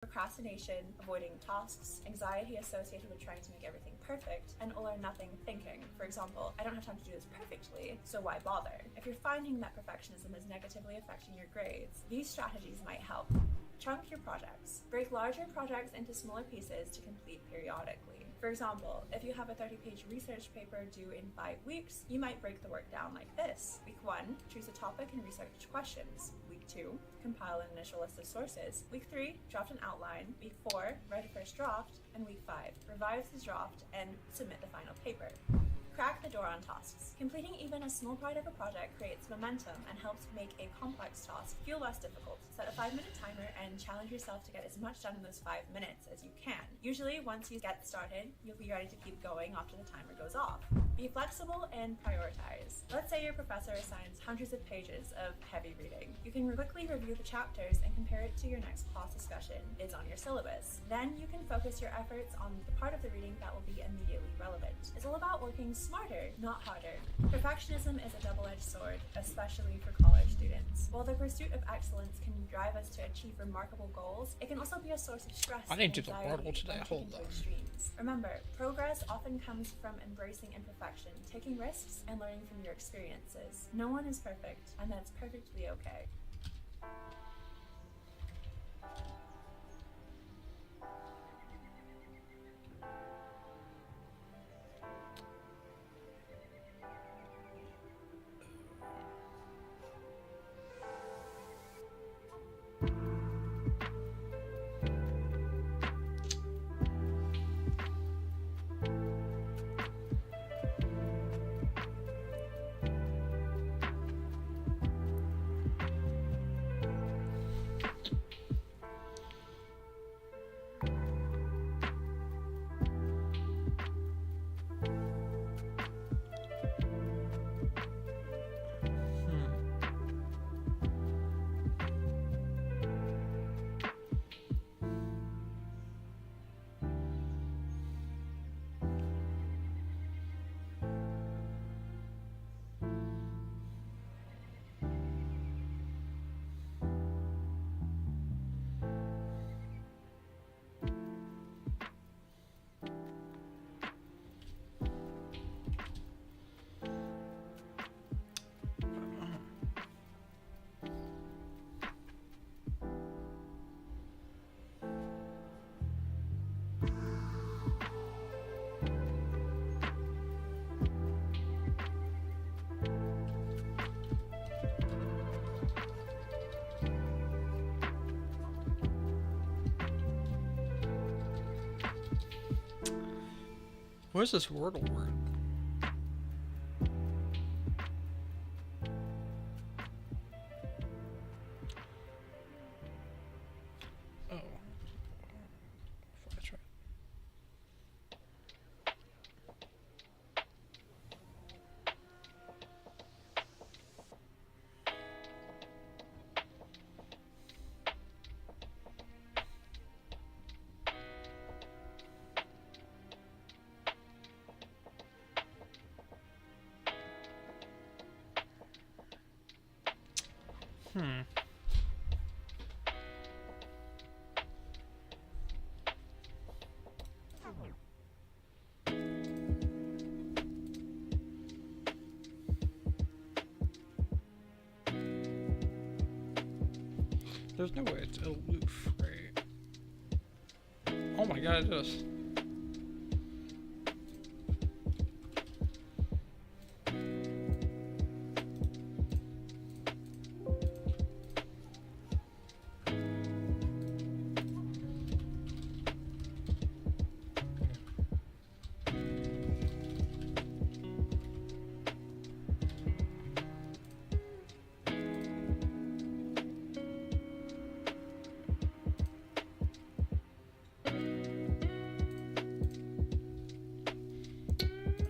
procrastination, avoiding tasks, anxiety associated with trying to make everything perfect, and all or nothing thinking. For example, I don't have time to do this perfectly, so why bother? If you're finding that perfectionism is negatively affecting your grades, these strategies might help. Chunk your projects. Break larger projects into smaller pieces to complete periodically. For example, if you have a 30-page research paper due in 5 weeks, you might break the work down like this. Week 1, choose a topic and research questions. Week 2, compile an initial list of sources. Week 3, draft an outline. Week 4, write a first draft. And week 5, revise the draft and submit the final paper. Crack the door on tasks. Completing even a small part of a project creates momentum and helps make a complex task feel less difficult. Set a 5-minute timer and challenge yourself to get as much done in those 5 minutes as you can. Usually, once you get started, you'll be ready to keep going after the timer goes off. Be flexible and prioritize. Let's say your professor assigns hundreds of pages of heavy reading. You can quickly review the chapters and compare it to your next class discussion is on your syllabus. Then you can focus your efforts on the part of the reading that will be immediately relevant. It's all about working smarter, not harder. Perfectionism is a double-edged sword, especially for college students. While the pursuit of excellence can drive us to achieve remarkable goals, it can also be a source of stress and anxiety when taken to extremes. Remember, progress often comes from embracing imperfection, taking risks, and learning from your experiences. No one is perfect, and that's perfectly okay. What is this Wordle word? Oh. If I try. There's no way it's aloof, right? Oh my god, it is.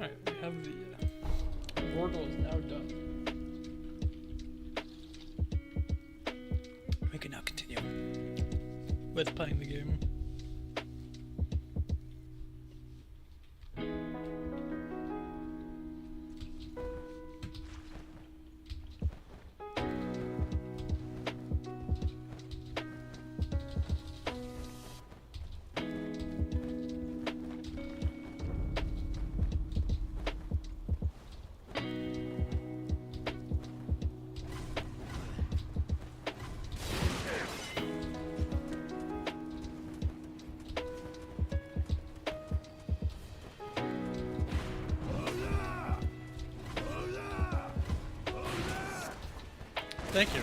Alright, we have the Wordle is now done. We can now continue with playing the game. Thank you.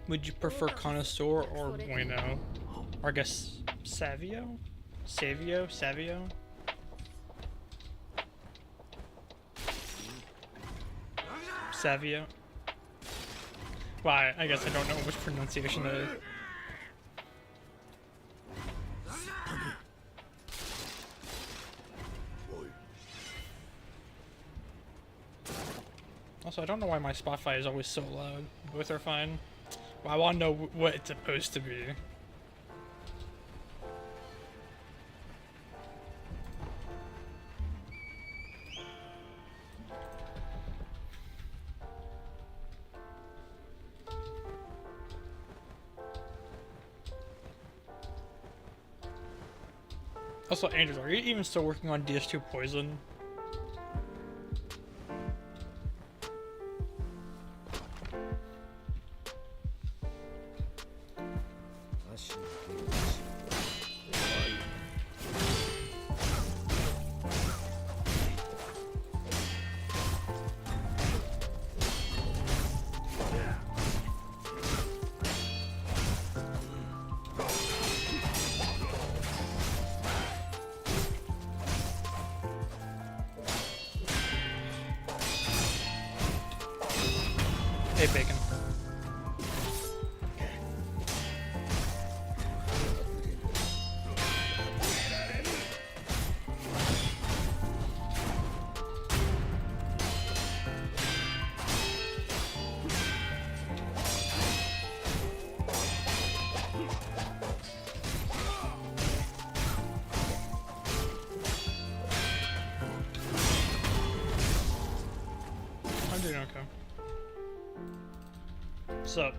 Would you prefer connoisseur or bueno? Or I guess savio? Savio? Savio? Savio? Well, I guess I don't know which pronunciation it is. Also, I don't know why my Spotify is always so loud. Both are fine. Well, I want to know what it's supposed to be. Also, Andrew, are you even still working on DS2 Poison? Hey, Bacon. I'm doing okay. What's up?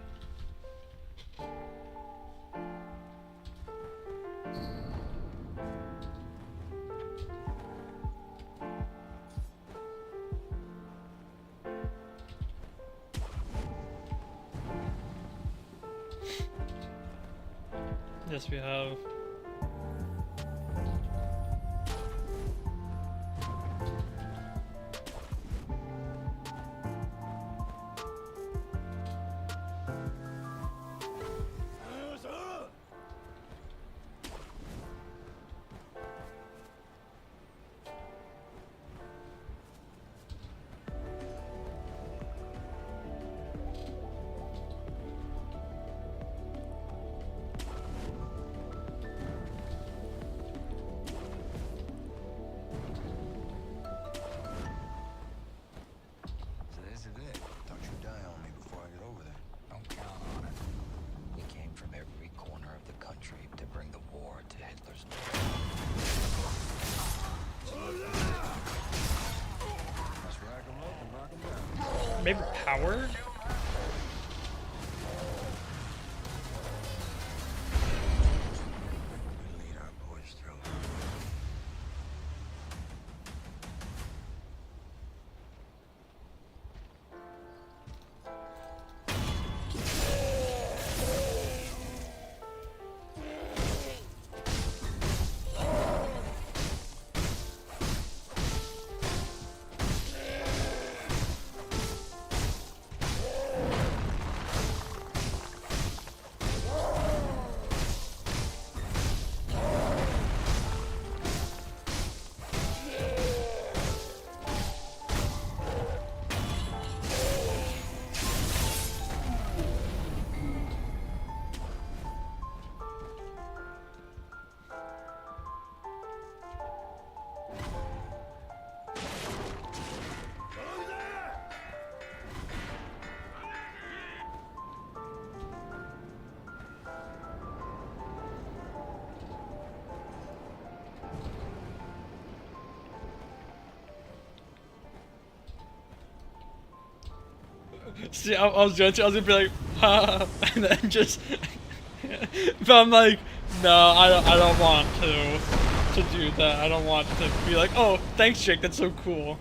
Yes, we have. Maybe power? See, I was gonna be like, ha, and then just, but I'm like, no, I don't want to do that. I don't want to be like, oh, thanks, Jake, that's so cool.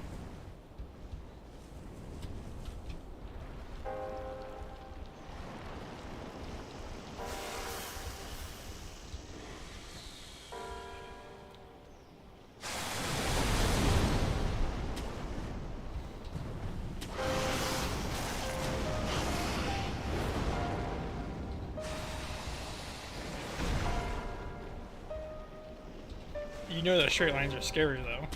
You know that straight lines are scary though.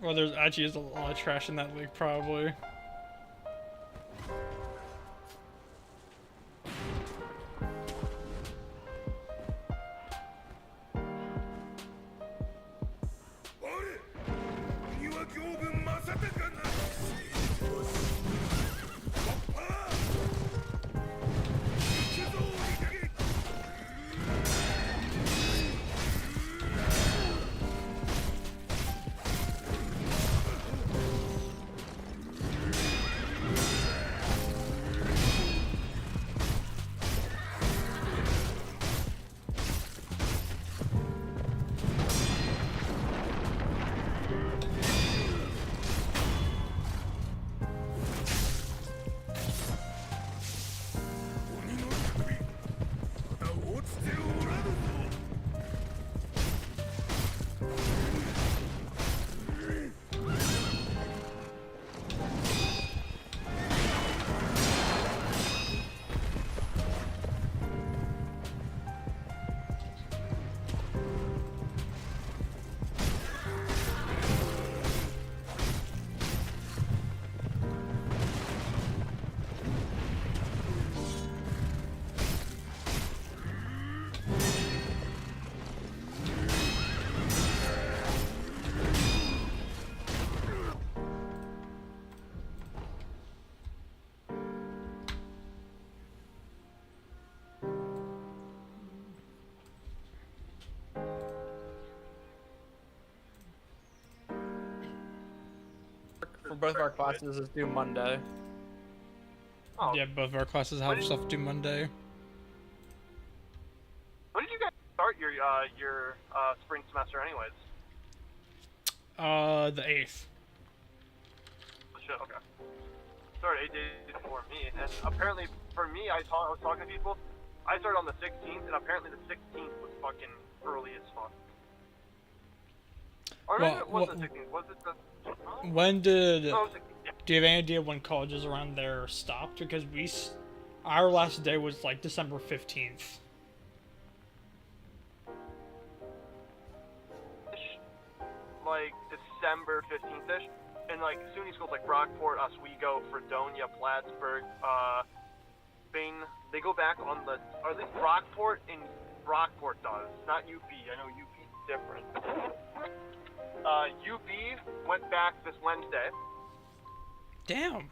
Well, there's actually is a lot of trash in that lake, probably. For both of our classes is due Monday. Oh. Yeah, both of our classes have stuff due Monday. When did you guys start your spring semester, anyways? The 8th. Oh, shit, okay. Started 8 days before me, and apparently for me, I was talking to people. I started on the 16th, and apparently the 16th was fucking early as fuck. Or maybe it wasn't the 16th. Was it the? When did? No, it was 16th. Yeah. Do you have any idea when colleges around there stopped? Because our last day was like December 15th. Like December 15th-ish, and like SUNY schools like Rockport, Oswego, Fredonia, Plattsburgh, Spain, they go back on the, or at least Rockport does, not UB. I know UB's different. UB went back this Wednesday. Damn.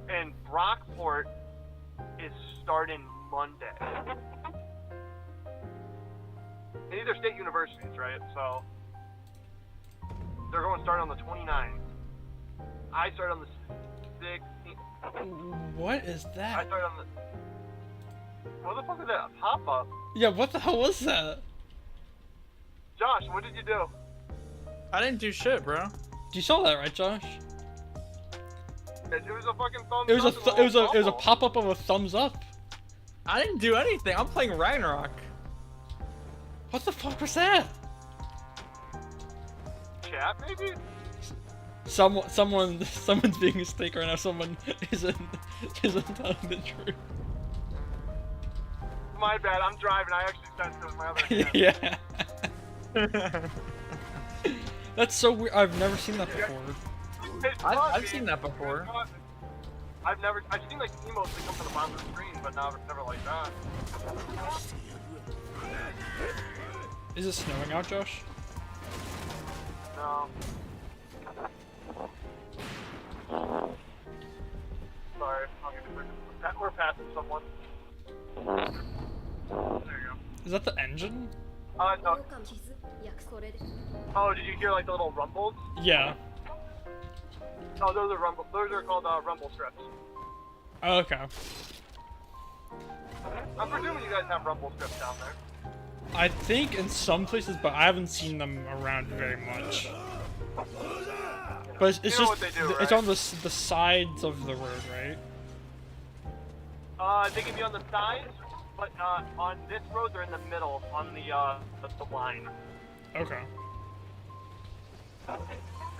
And Rockport is starting Monday. And these are state universities, right? So they're going to start on the 29th. I start on the 16th. What is I that? start on the... What the fuck is that? A pop-up? Yeah, what the hell was that? Josh, what did you do? I didn't do shit, bro. You saw that, right, Josh? It was a fucking thumbs It was up. it was a pop-up of a thumbs up. I didn't do anything. I'm playing Ragnarok. What the fuck was that? Chat, maybe? Someone's being a snake right now. Someone isn't telling the truth. My bad, I'm driving. I actually sent it with my other hand. Yeah. That's so weird. I've never seen that before. I've seen that before. I've seen like emotes that come from the bottom of the screen, but never like that. Is it snowing out, Josh? No. Sorry, we're passing someone. There you go. Is that the engine? No. Oh, did you hear like the little rumbles? Yeah. Oh, those are rumble. Those are called rumble strips. Oh, okay. I'm presuming you guys have rumble strips down there. I think in some places, but I haven't seen them around very much. But it's You know just what they do, it's right? on the sides of the road, right? They can be on the sides, but on this road they're in the middle on the line. Okay.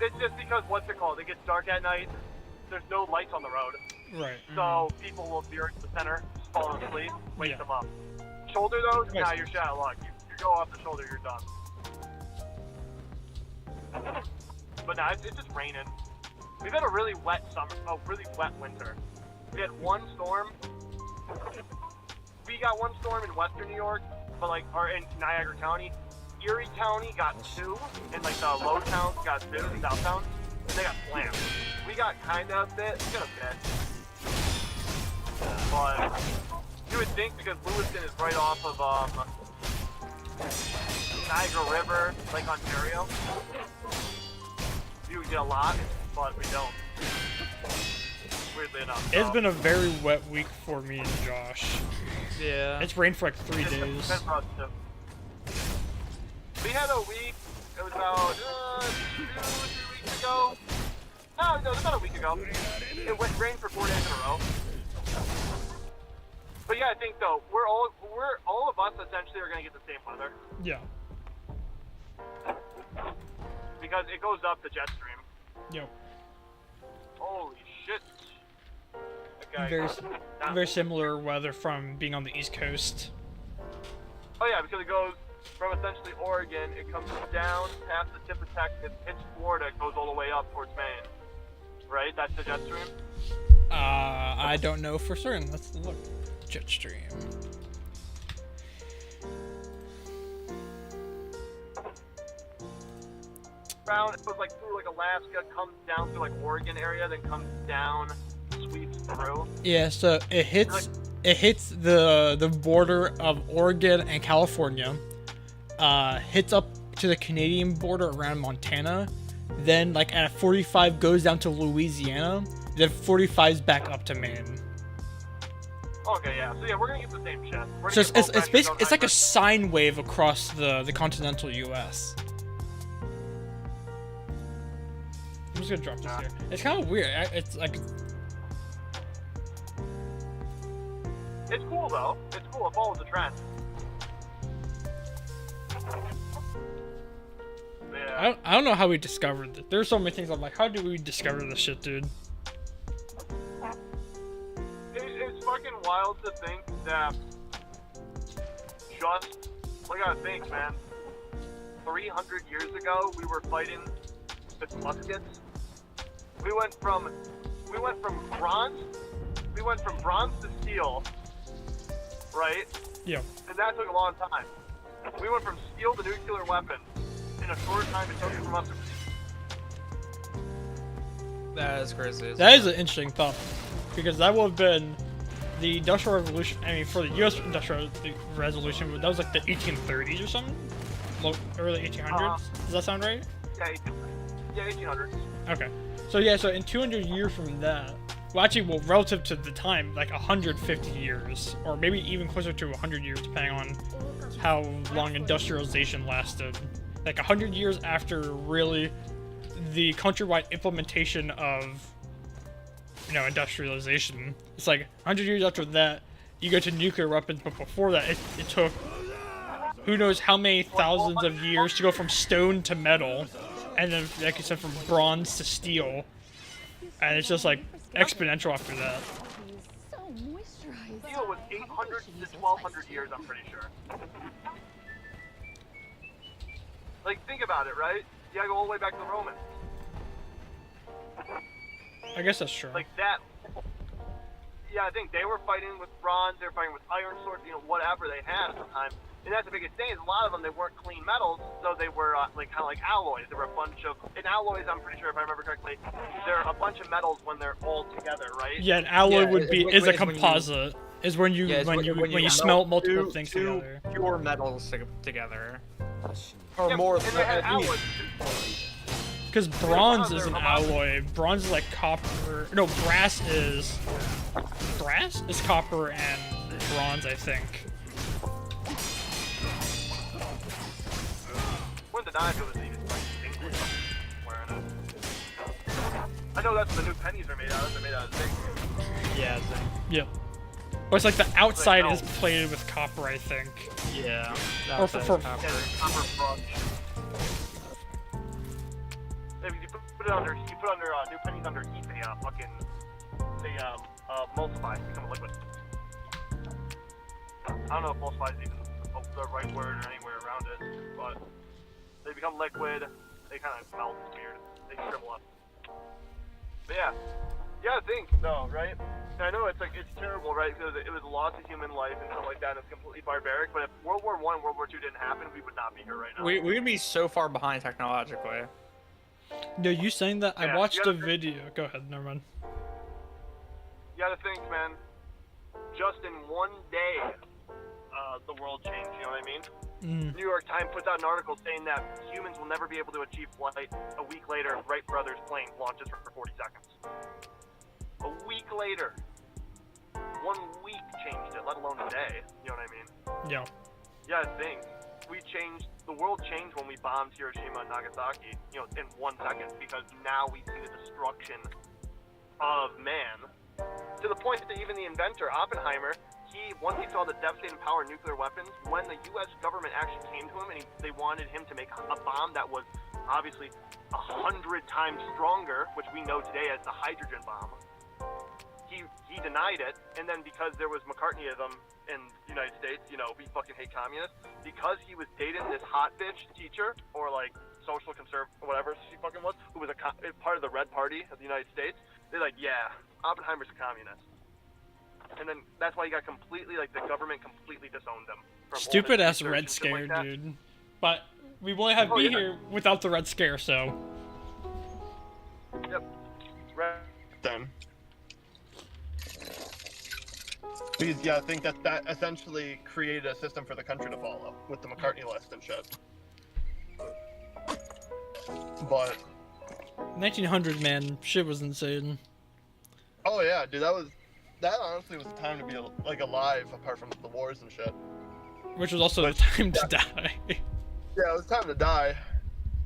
It's just because what's it called? It gets dark at night. There's no lights on the road. Right. So people will veer to the center, just fall asleep, wake Yeah. them up. Shoulder though, Right. nah, you're shit out of luck. You go off the shoulder, you're done. But nah, it's just raining. We've had a really wet summer, a really wet winter. We had one storm. We got one storm in western New York, but like, or in Niagara County. Erie County got 2, and like the low towns got 2, the south towns, and they got slammed. We got kinda a bit, we got a bit. But you would think because Lewiston is right off of Niagara River, Lake Ontario, you would get a lot, but we don't. Weirdly enough. It's so. been a very wet week for me and Josh. Yeah. It's rained for like 3 It's been days. for us too. We had a week, it was about 2 or 3 weeks ago. No, it was about a week ago. It rained for 4 days in a row. But yeah, I think though, we're all of us essentially are gonna get the same weather. Yeah. Because it goes up the jet stream. Yep. Holy shit. Okay. Very similar weather from being on the East Coast. Oh yeah, because it goes from essentially Oregon, it comes down past the tip of Texas, hits Florida, it goes all the way up towards Maine. Right? That's the jet stream? I don't know for certain. Let's look. Jet stream. Around, it goes like through like Alaska, comes down through like Oregon area, then comes down, sweeps through. Yeah, so it hits the border of Oregon and California, hits up to the Canadian border around Montana, then like at 45 goes down to Louisiana, then 45's back up to Maine. Okay, yeah. So yeah, we're gonna get the same shit. We're So gonna get it's basically it's like a 900. sine wave across the continental U.S. I'm just gonna drop this here. It's kind of weird. It's like It's cool though. It's cool. It follows the trend. Yeah. I don't know how we discovered it. There's so many things I'm like, how do we discover this shit, dude? It's fucking wild to think that just, I gotta think, man. 300 years ago, we were fighting with muskets. We went from bronze to steel, right? Yeah. And that took a long time. We went from steel to nuclear weapons in a short time it took from us. That is crazy. That is an interesting thought, because that would have been the Industrial Revolution. I mean, for the U.S. Industrial Revolution, that was like the 1830s or something, early 1800s. Does that sound right? Yeah, 1800s. Okay. So yeah, so in 200 years from that, well, actually, well, relative to the time, like 150 years, or maybe even closer to 100 years, depending on how long industrialization lasted. Like 100 years after really the countrywide implementation of, industrialization. It's like 100 years after that, you go to nuclear weapons, but before that, it took who knows how many thousands of years to go from stone to metal, and then, like you said, from bronze to steel, and it's just like exponential after that. Steel was 800 to 1200 years, I'm pretty sure. Like, think about it, right? You gotta go all the way back to the Romans. I guess that's true. Like that. Yeah, I think they were fighting with bronze, they were fighting with iron swords, whatever they had at the time. And that's the biggest thing, is a lot of them, they weren't clean metals, so they were kind of like alloys. There were a bunch of, in alloys, I'm pretty sure if I remember correctly, there are a bunch of metals when they're all together, right? Yeah, an alloy Yeah, is a composite. Is when you smelt multiple two- things two together. Pure metals together. Or Yeah, more and they had at least. alloys. Because bronze is an alloy. Bronze is like copper. No, brass is copper and bronze, I think. When did I go to see this English wearing it? I know that's what the new pennies are made out of. They're made out of zinc. Yeah. Yep. But it's like the outside no. is plated with copper, I think. Yeah. Or for Yeah, copper brunch. If you put it under, new pennies under heat, they emulsify, become a liquid. I don't know if emulsify is even the right word or anywhere around it, but they become liquid, they kind of melt, it's weird, they shrivel up. But yeah, you gotta think though, right? I know it's terrible, right? Because it was a loss of human life and stuff like that, and it's completely barbaric, but if World War I, World War II didn't happen, we would not be here right now. We'd be so far behind technologically. No, you saying that? Yeah, I watched you a gotta video. Go ahead, never mind. You gotta think, man, just in one day, the world changed, you know what I mean? New York Times puts out an article saying that humans will never be able to achieve flight. A week later, Wright Brothers plane launches for 40 seconds. A week later. 1 week changed it, let alone a day, you know what I mean? Yeah. Yeah, I think. The world changed when we bombed Hiroshima and Nagasaki, you know, in 1 second, because now we see the destruction of man. To the point that even the inventor, Oppenheimer, once he saw the devastating power of nuclear weapons, when the U.S. government actually came to him and they wanted him to make a bomb that was obviously 100 times stronger, which we know today as the hydrogen bomb, he denied it, and then because there was McCartneyism in the United States, you know, we fucking hate communists, because he was dating this hot bitch teacher, or like social conservative, whatever she fucking was, who was part of the Red Party of the United States, they're like, yeah, Oppenheimer's a communist. And then that's why he got completely, like, the government completely disowned him. From Stupid ass research Red and shit Scare, like dude. But we wouldn't have be here without the Red Scare, so. Yep. Red. Then. Because, yeah, I think that essentially created a system for the country to follow with the McCartney list and shit. But 1900, man, shit was insane. oh yeah, dude, that honestly was the time to be like alive, apart from the wars and shit. Which was also the time to die. Yeah, it was time to die.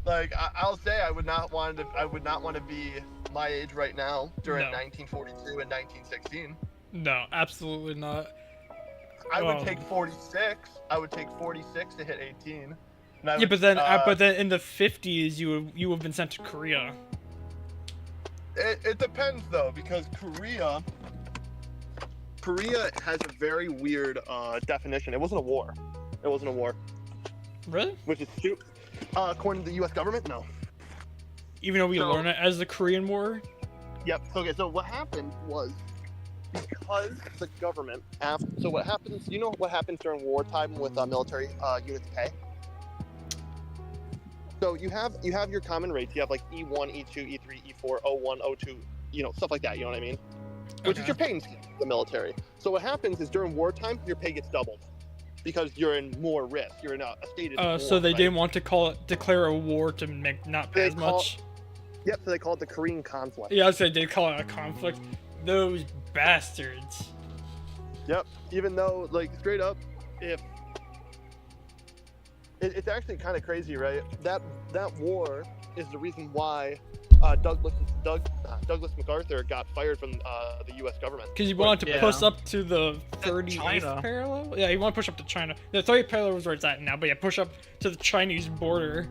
Like I'll say, I would not want to be my age right now during 1942 and 1916. No, absolutely not. I would take 46. I would take 46 to hit 18. Yeah, but then in the 50s, you would have been sent to Korea. It depends though, because Korea has a very weird definition. It wasn't a war. Really? Which is stupid. According to the U.S. government, no. Even though we learn it as the Korean War? Yep. Okay, so what happened was, because the government, so what happens, you know what happens during wartime with military units pay? So you have your common rates. You have like E1, E2, E3, E4, O1, O2, you know, stuff like that, you know what I mean? Which is your paying scheme for the military. So what happens is during wartime, your pay gets doubled. Because you're in more risk. You're in a state of war, so they right? didn't want to declare a war to make not pay as much? Yep, so they call it the Korean conflict. Yeah, I said they call it a conflict. Those bastards. Yep, even though, like, straight up, if... It's actually kind of crazy, right? That war is the reason why Douglas MacArthur got fired from the U.S. government. Because he wanted to push up to the 38th parallel? Yeah, he wanted to push up to China. The 38th parallel is where it's at now, but yeah, push up to the Chinese border.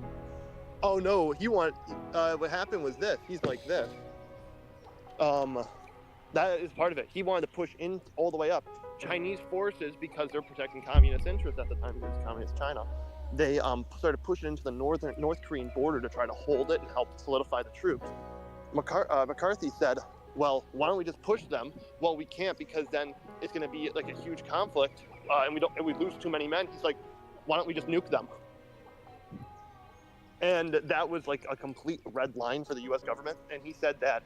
Oh no, what happened was this. He's like this. That is part of it. He wanted to push in all the way up. Chinese forces, because they're protecting communist interests at the time against communist China, they started pushing into the North Korean border to try to hold it and help solidify the troops. McCarthy said, well, why don't we just push them? Well, we can't, because then it's going to be like a huge conflict, and we lose too many men. He's like, why don't we just nuke them? And that was like a complete red line for the U.S. government. And he said that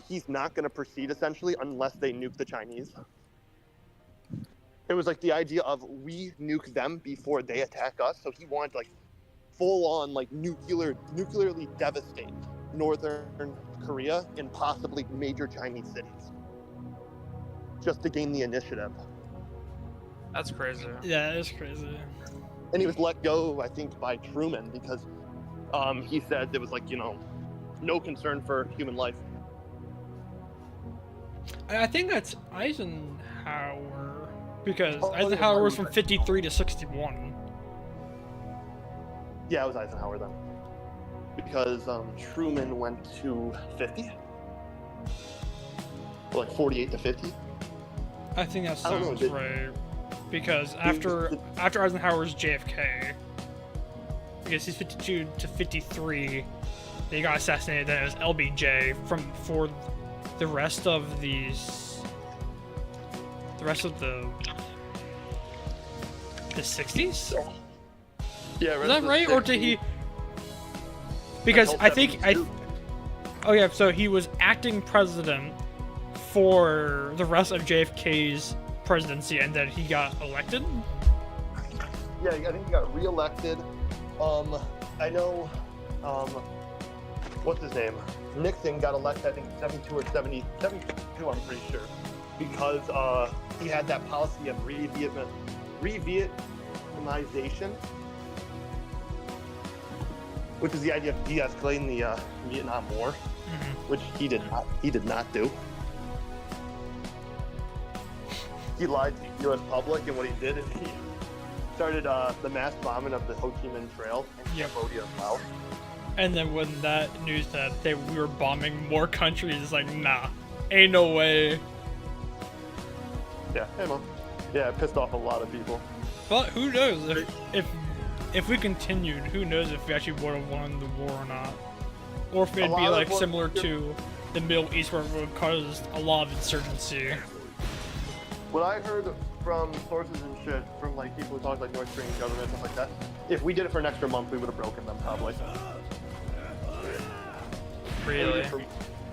he's not going to proceed, essentially, unless they nuke the Chinese. It was like the idea of we nuke them before they attack us. So he wanted to, like, full-on, like, nuclearly devastate northern Korea and possibly major Chinese cities, just to gain the initiative. That's crazy. Yeah, it's crazy. And he was let go, I think, by Truman because he said there was, like, you know, no concern for human life. I think that's Eisenhower. Because Eisenhower was from 53 to 61. Yeah, it was Eisenhower then. Because Truman went to 50. like 48 to 50. I think that I don't know, sounds did- right. Because after Eisenhower's JFK, because he's 52 to 53, he got assassinated. Then it was LBJ for the rest of the 60s. Yeah, Is that right, or did he? Because Until I think 72. Oh yeah, so he was acting president for the rest of JFK's presidency, and then he got elected. Yeah, I think he got reelected. I know, what's his name? Nixon got elected, I think 72 or 72, I'm pretty sure, because he had that policy of re-Vietnamization, which is the idea of de-escalating the Vietnam War, which he did not do. He lied to the U.S. public, and what he did is he started the mass bombing of the Ho Chi Minh Trail in Cambodia as well. And then when that news that we were bombing more countries, it's like, nah, ain't no way. Yeah, hey, Mom. Yeah, it pissed off a lot of people. But who knows if we continued? Who knows if we actually would have won the war or not, or if it'd be like similar to the Middle East, where it would cause a lot of insurgency. What I heard from sources and shit, from like people who talk like North Korean government, stuff like that, if we did it for an extra month, we would have broken them probably. Really? For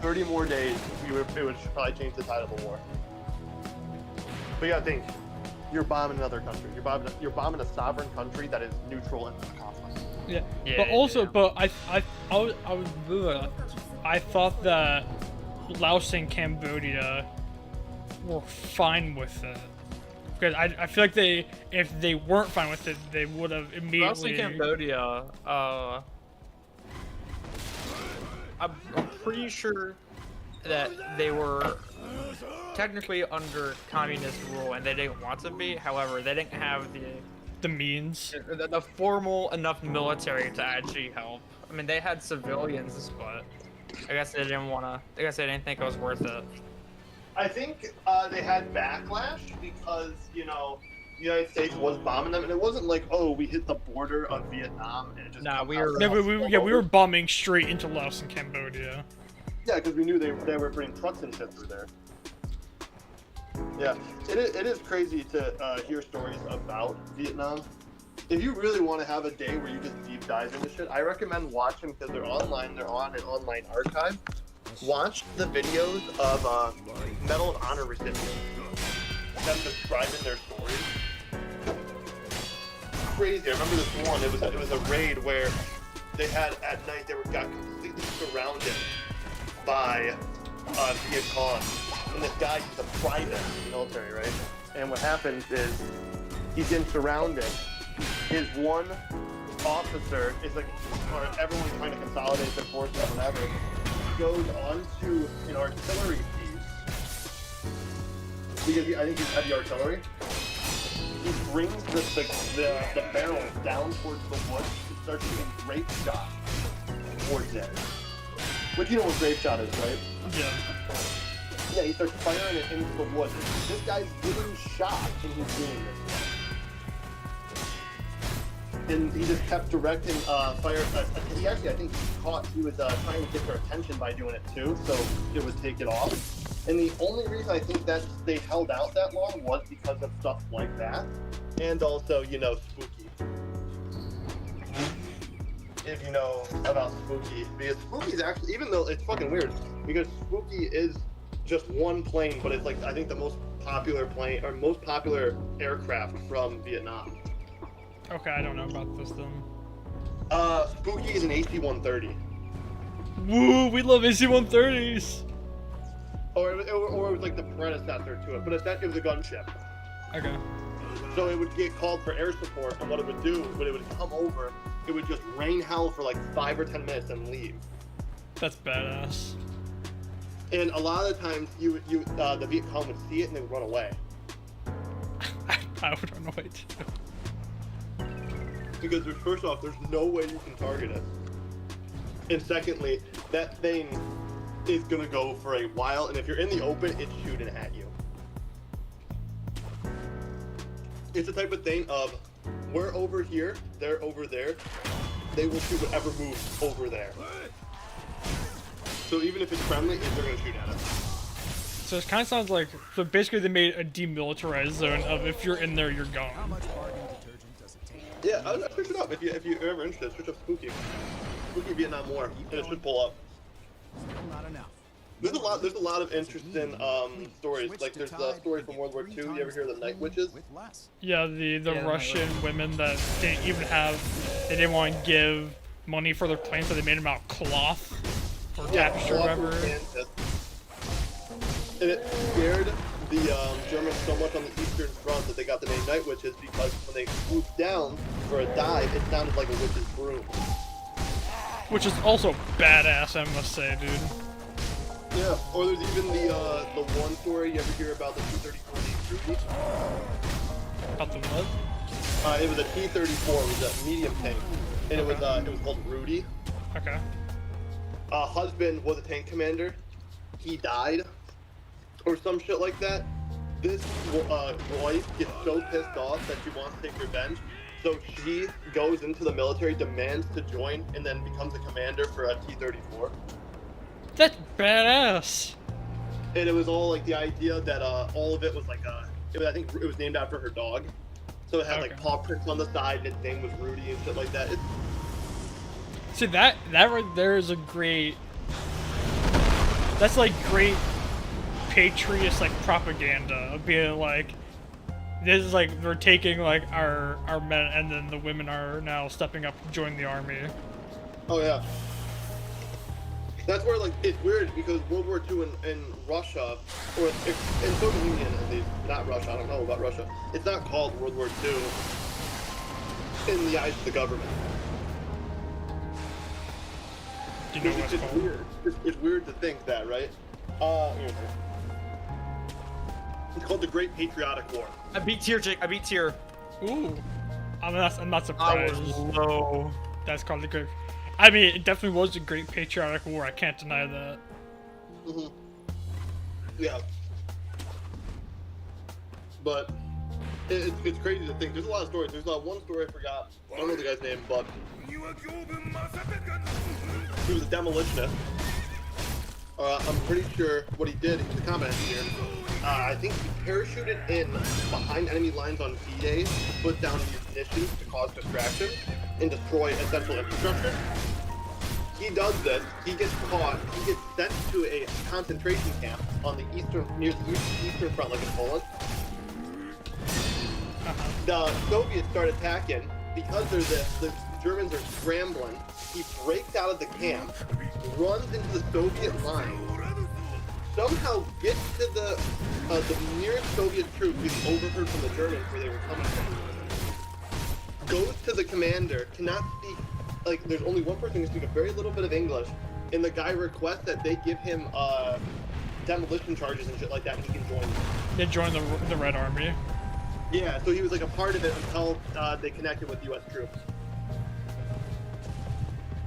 30 more days, it would probably change the tide of the war. But you gotta think, you're bombing another country. You're bombing a sovereign country that is neutral in this conflict. Yeah. Yeah, But also, yeah. but I thought that Laos and Cambodia were fine with it. Because I feel like if they weren't fine with it, they would have immediately. Laos and Cambodia, I'm pretty sure that they were technically under communist rule and they didn't want to be. However, they didn't have the means. the formal enough military to actually help. I mean, they had civilians, but I guess they didn't want to. I guess they didn't think it was worth it. I think they had backlash because, you know, the United States was bombing them, and it wasn't like, oh, we hit the border of Vietnam and it just. Nah, we comes were- out. Yeah, we were bombing straight into Laos and Cambodia. Yeah, because we knew they were bringing trucks and shit through there. Yeah, it is crazy to hear stories about Vietnam. If you really want to have a day where you just deep dive into shit, I recommend watching, because they're online. They're on an online archive. Watch the videos of Medal of Honor recipients, them describing their stories. Crazy. I remember this one. It was a raid where they had at night got completely surrounded by Viet Cong, and this guy, he's a private in the military, right? And what happens is he's getting surrounded. His one officer is like, or everyone's trying to consolidate their forces or whatever, goes onto an artillery piece, because I think he's heavy artillery. He brings the barrel down towards the woods and starts shooting grape shot towards it. Which you know what grape shot is, right? Yeah. Yeah, he starts firing it into the woods. This guy's getting shot and he's doing this. And he just kept directing fire. He actually, I think, he was trying to get their attention by doing it too, so it would take it off. And the only reason I think that they held out that long was because of stuff like that, and also, you know, Spooky. If you know about Spooky, because Spooky's actually, even though it's fucking weird, because Spooky is just one plane, but it's like, I think the most popular plane, or most popular aircraft from Vietnam. Okay, I don't know about this then. Spooky is an AC-130. Woo, we love AC-130s. Or it was like the predecessor to it, but it was a gunship. Okay. So it would get called for air support, and what it would do, when it would come over, it would just rain hell for like 5 or 10 minutes and leave. That's badass. And a lot of the times, the Viet Cong would see it and they would run away. I would run away too. Because first off, there's no way you can target it. And secondly, that thing is gonna go for a while, and if you're in the open, it's shooting at you. It's the type of thing of, we're over here, they're over there, they will shoot whatever moves over there. So even if it's friendly, they're gonna shoot at us. So it kind of sounds like, so basically they made a demilitarized zone of if you're in there, you're gone. Yeah, I'll switch it up if you're ever interested. Switch up Spooky. Spooky Vietnam War, and it should pull up. Not enough. There's a lot of interesting stories. Like there's stories from World War II. You ever hear of the Night Witches? Yeah, the Russian women that didn't even have, they didn't want to give money for their planes, so they made them out of cloth or tapestry or whatever. And it scared the Germans so much on the Eastern Front that they got the name Night Witches, because when they swooped down for a dive, it sounded like a witch's broom. Which is also badass, I must say, dude. Yeah, or there's even the one story you ever hear about the T-34 named Rudy? About the what? It was a T-34, it was a medium tank, and it was called Rudy. Okay. Husband was a tank commander. He died, or some shit like that. This wife gets so pissed off that she wants to take revenge, so she goes into the military, demands to join, and then becomes a commander for a T-34. That's badass. And it was all like the idea that all of it was like I think it was named after her dog, so it had like paw prints on the side, and its name was Rudy and shit like that. See, that right there is a great. That's like great patriot like propaganda of being like, this is like we're taking like our men, and then the women are now stepping up to join the army. Oh yeah. That's where, like, it's weird because World War II in Russia, or in Soviet Union at least, not Russia, I don't know about Russia, it's not called World War II in the eyes of the government. Do you know what it's called? Weird. It's weird to think that, right? It's called the Great Patriotic War. I beat tier, Jake. I beat tier. Ooh. I'm not I surprised. was low. That's called the Great. I mean, it definitely was a Great Patriotic War. I can't deny that. Mm-hmm. Yeah. But it's crazy to think. There's a lot of stories. There's one story I forgot. I don't know the guy's name, but he was a demolitionist. I'm pretty sure what he did, he was a combat engineer. I think he parachuted in behind enemy lines on V-Day, put down munitions to cause distraction, and destroy essential infrastructure. He does this, he gets caught, he gets sent to a concentration camp on the near the eastern front, like in Poland. The Soviets start attacking. Because the Germans are scrambling, he breaks out of the camp, runs into the Soviet line, somehow gets to the nearest Soviet troops, he's overheard from the Germans where they were coming from. Goes to the commander, cannot speak, like, there's only one person who can speak a very little bit of English, and the guy requests that they give him demolition charges and shit like that, and he can join them. They joined the Red Army. Yeah, so he was like a part of it until they connected with U.S. troops.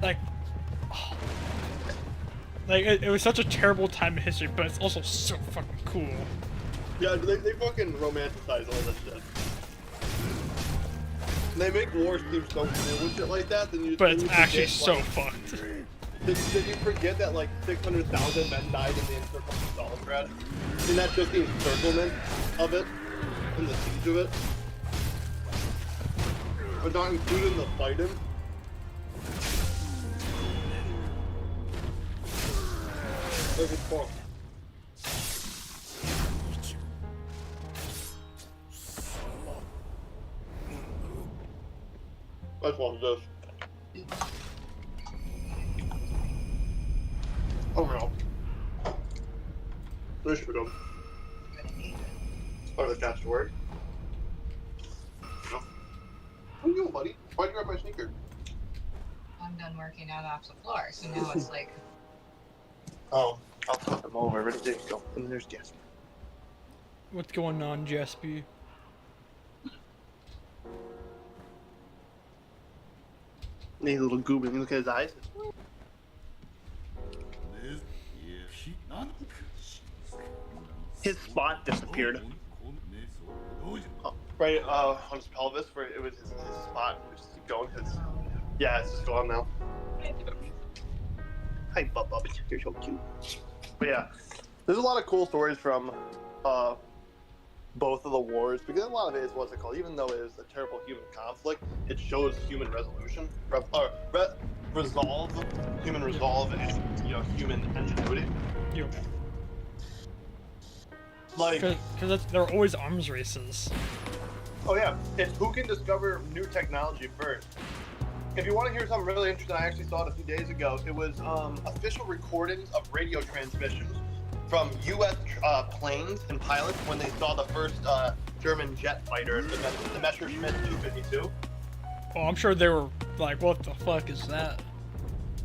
Like, it was such a terrible time in history, but it's also so fucking cool. Yeah, they fucking romanticize all that shit. And they make war seem so cool and shit like that, but it's actually so fucked. Did you forget that like 600,000 men died in the encirclement of Stalingrad? And that's just the encirclement of it, and the siege of it. But not including the fighting. It was fun. I just wanted this. Oh no. This should go. Oh, the cat's to work. No. What are you doing, buddy? Why'd you grab my sneaker? I'm done working out off the floor, so now it's like. Oh, I'll flip them over. Ready? There you go. And then there's Jasper. What's going on, Jasper? Need a little goober. You look at his eyes. his spot disappeared. Right on his pelvis, where it was his spot. We just keep going. Yeah, it's just gone now. Hi, Bub Bub. You're so cute. But yeah, there's a lot of cool stories from both of the wars, because a lot of it is what's it called. Even though it is a terrible human conflict, it shows human resolution, human resolve, and human ingenuity. Yeah. Like, Because there are always arms races. oh yeah, it's who can discover new technology first. If you want to hear something really interesting, I actually saw it a few days ago. It was official recordings of radio transmissions from U.S. Planes and pilots when they saw the first German jet fighter, the Messerschmitt 252. Oh, I'm sure they were like, what the fuck is that?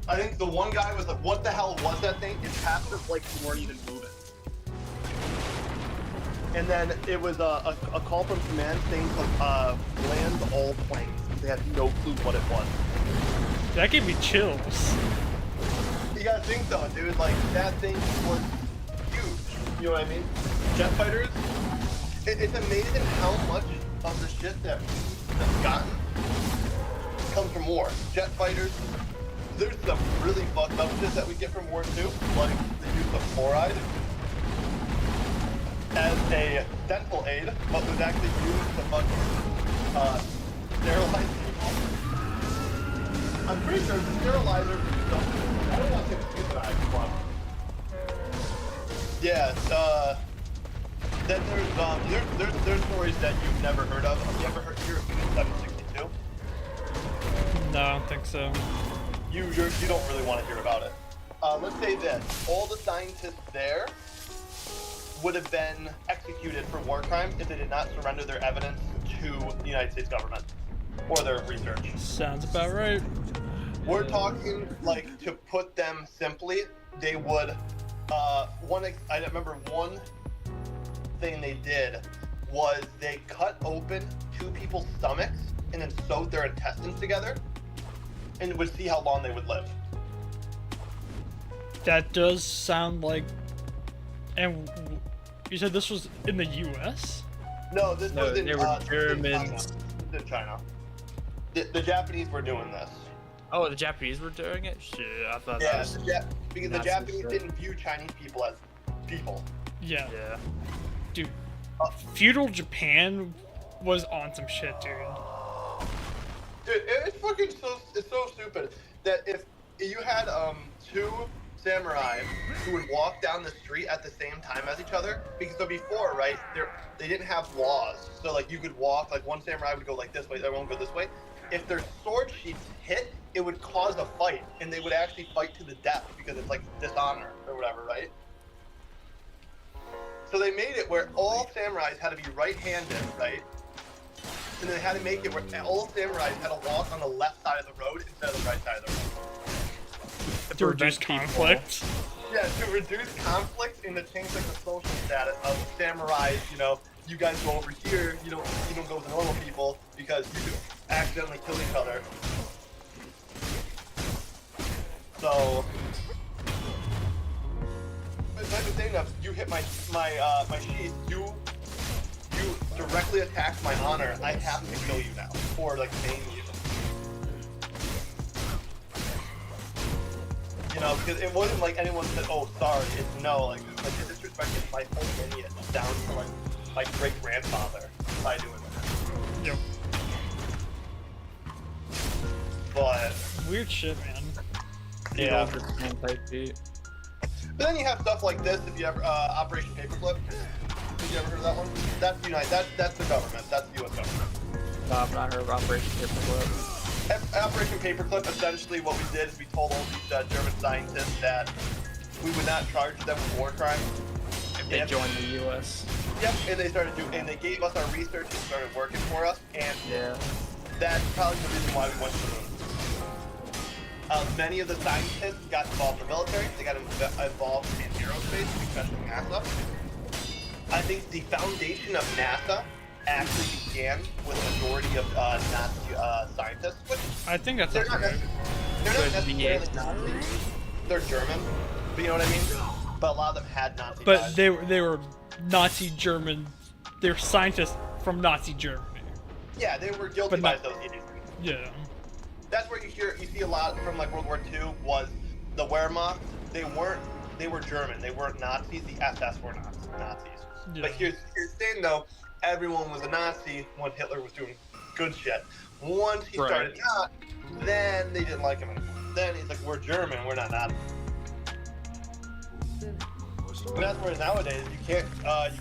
I think the one guy was like, what the hell was that thing? It passed us like we weren't even moving. And then it was a call from command saying to land all planes. They had no clue what it was. That gave me chills. You gotta think though, dude, like that thing was huge. You know what I mean? Jet fighters, it's amazing how much of the shit that we've gotten comes from war. Jet fighters, there's some really fucked up shit that we get from war too, like the use of fluoride as a dental aid, but was actually used to fucking sterilize people. I'm pretty sure the sterilizer, I don't want to say the stupid eye, but yeah, then there's stories that you've never heard of. Have you ever hear of Unit 762? No, I don't think so. You don't really want to hear about it. Let's say this: all the scientists there would have been executed for war crimes if they did not surrender their evidence to the United States government or their research. Sounds about right. We're talking, like, to put them simply, they would, I remember one thing they did was they cut open two people's stomachs and then sewed their intestines together and would see how long they would live. That does sound like... And you said this was in the U.S.? No, this was in, they were Germans. In China. The Japanese were doing this. Oh, the Japanese were doing it? Shit, I thought that Yeah, was... because the Japanese didn't view Chinese people as people. Yeah. Yeah. Dude, feudal Japan was on some shit, dude. Dude, it's fucking it's so stupid that if you had two samurai who would walk down the street at the same time as each other, because so before, right, they didn't have laws, so like you could walk, like one samurai would go like this way, the other one would go this way. If their sword sheaths hit, it would cause a fight, and they would actually fight to the death because it's like dishonor or whatever, right? So they made it where all samurais had to be right-handed, right? And they had to make it where all samurais had to walk on the left side of the road instead of the right side of the road. To reduce conflict. Yeah, to reduce conflict and to change like the social status of samurais. You know, you guys go over here. You don't go with the normal people because you could accidentally kill each other. So, but that's the thing. You hit my sheath. You directly attacked my honor. I have to kill you now, or like maim you. You know, because it wasn't like anyone said, "Oh, sorry." It's no, like it disrespected my whole lineage down to like my great grandfather by doing that. Yep. But Weird shit, man. yeah. Type beat. But then you have stuff like this. If you ever Operation Paperclip. Have you ever heard of that one? That's the That's the government. That's the U.S. government. No, I've not heard of Operation Paperclip. Operation Paperclip, essentially what we did is we told all these German scientists that we would not charge them with war crimes If they joined the U.S. Yep, and they gave us our research and started working for us, and Yeah. that's probably the reason why we went to the moon. Many of the scientists got involved in the military. They got involved in aerospace, especially NASA. I think the foundation of NASA actually began with a majority of Nazi scientists, which I think that's they're not okay. necessarily Nazis. They're German, but you know what I mean? But a lot of them had Nazi But ties. they were Nazi German. They're scientists from Nazi Germany. Yeah, they were guilty But by not- association. Yeah. That's where you see a lot from like World War II was the Wehrmacht. They were German. They weren't Nazis. The SS were Nazis. Yeah. But here's the thing though, everyone was a Nazi when Hitler was doing good shit. Once he Right. started not, then they didn't like him anymore. Then he's like, we're German, we're not Nazis. And that's where nowadays you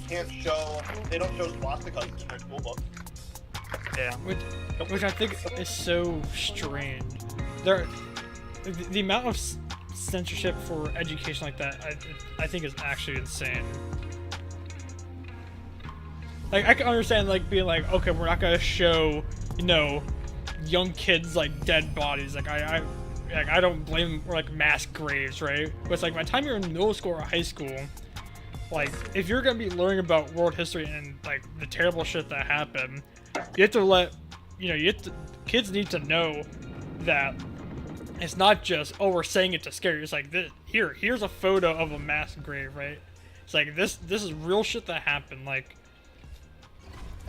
can't show, they don't show swastikas in their school books. Yeah. Which I think is so strange. The amount of censorship for education like that, I think is actually insane. Like, I can understand, like, being like, okay, we're not gonna show, you know, young kids, like, dead bodies. Like, I don't blame, like, mass graves, right? But it's like, by the time you're in middle school or high school, like, if you're gonna be learning about world history and, like, the terrible shit that happened, you have to let, you know, kids need to know that it's not just, oh, we're saying it to scare you. It's like, here's a photo of a mass grave, right? It's like, this is real shit that happened, like...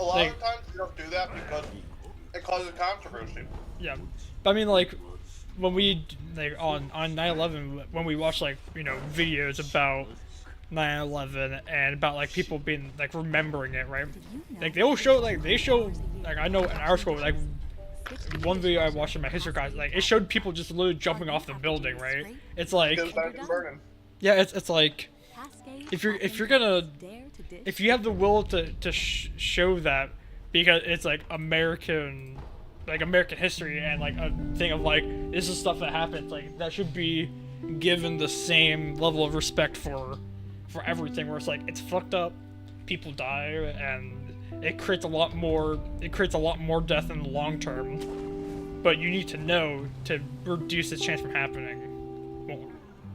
A lot of times you don't do that because it causes controversy. Yeah, but I mean, like, when we, like, on 9/11, when we watch, like, you know, videos about 9/11 and about, like, people being, like, remembering it, right? Like, they show, like, I know in our school, like, one video I watched in my history class, like, it showed people just literally jumping off the building, right? It's like, yeah, it's like, if you have the will to show that, because it's like American history and like a thing of like, this is stuff that happens, like, that should be given the same level of respect for everything, where it's like, it's fucked up, people die, and it creates a lot more death in the long term, but you need to know to reduce its chance from happening more.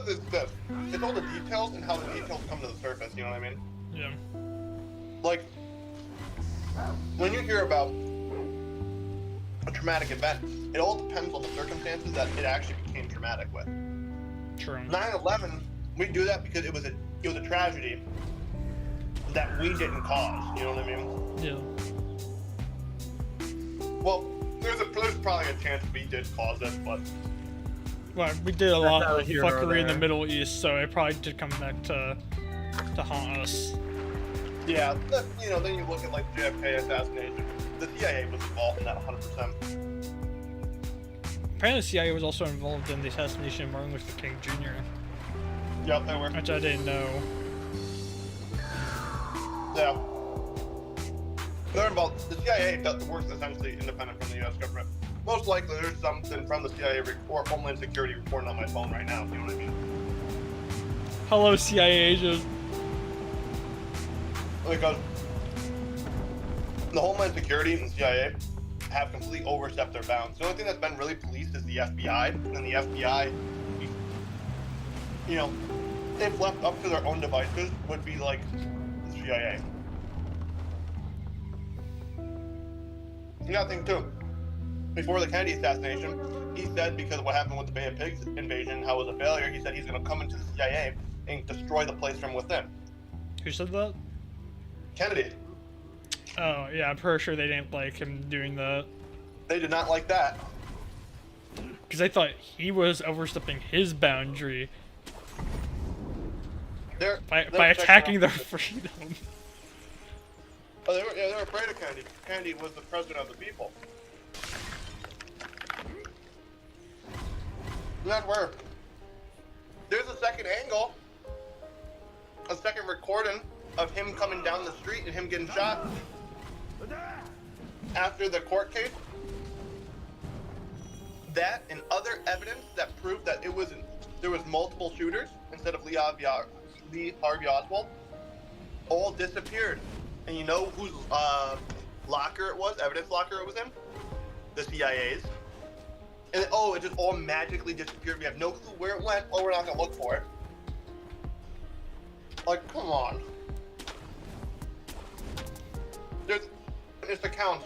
It's this. It's all the details and how the details come to the surface, you know what I mean? Yeah. Like, when you hear about a traumatic event, it all depends on the circumstances that it actually became traumatic with. True. 9/11, we do that because it was a tragedy that we didn't cause, you know what I mean? Yeah. Well, there's probably a chance we did cause it, but... Well, we did a lot neither of here nor fuckery in the there. Middle East, so it probably did come back to haunt us. Yeah, you know, then you look at like JFK assassination. The CIA was involved in that 100%. Apparently the CIA was also involved in the assassination of Martin Luther King Jr., Yep, they were. which I didn't know. Yeah. They're involved. The CIA works essentially independent from the U.S. government. Most likely there's something from the CIA or Homeland Security reporting on my phone right now, you know what I mean? Hello, CIA agent. Because the Homeland Security and CIA have completely overstepped their bounds. The only thing that's been really policed is the FBI, and the FBI, you know, if left up to their own devices, would be like the CIA. Another thing too, before the Kennedy assassination, he said because of what happened with the Bay of Pigs invasion, how it was a failure, he said he's going to come into the CIA and destroy the place from within. Who said that? Kennedy. Oh, yeah, I'm pretty sure they didn't like him doing that. They did not like that. Because they thought he was overstepping his boundary by attacking their freedom. Oh, they were afraid of Kennedy. Kennedy was the president of the people. And that's where there's a second angle, a second recording of him coming down the street and him getting shot after the court case. That and other evidence that proved that there was multiple shooters instead of Lee Harvey Oswald all disappeared. And you know whose locker it was, evidence locker it was in? The CIA's. And it just all magically disappeared. We have no clue where it went. Oh, we're not gonna look for it. Like, come on. There's accounts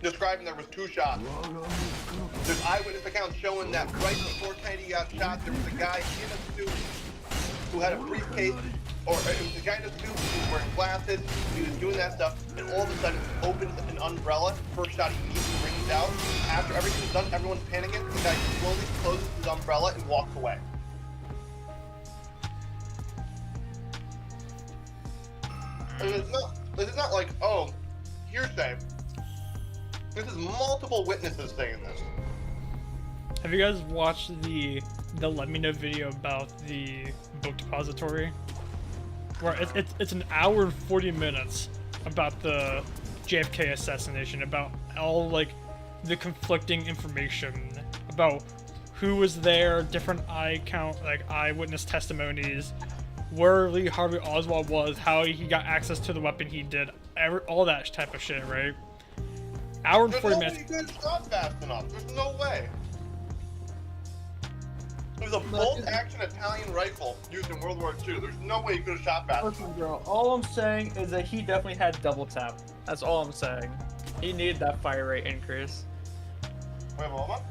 describing there was 2 shots. There's eyewitness accounts showing that right before Kennedy got shot, there was a guy in a suit who had a briefcase or it was a guy in a suit, he was wearing glasses, he was doing that stuff, and all of a sudden opens an umbrella. First shot, he immediately rings out. After everything's done, everyone's panicking. The guy slowly closes his umbrella and walks away. And this is not like, oh, hearsay. This is multiple witnesses saying this. Have you guys watched the Let Me Know video about the book depository? Where it's an hour and 40 minutes about the JFK assassination, about all like the conflicting information about who was there, different eyewitness testimonies, where Lee Harvey Oswald was, how he got access to the weapon he did, all that type of shit, right? Hour and 40 minutes. There's no way you could shot fast enough. There's no way. It was a bolt-action Italian rifle used in World War II. There's no way you could have shot fast enough. Listen, girl, all I'm saying is that he definitely had double tap. That's all I'm saying. He needed that fire rate increase. Wait, hold on.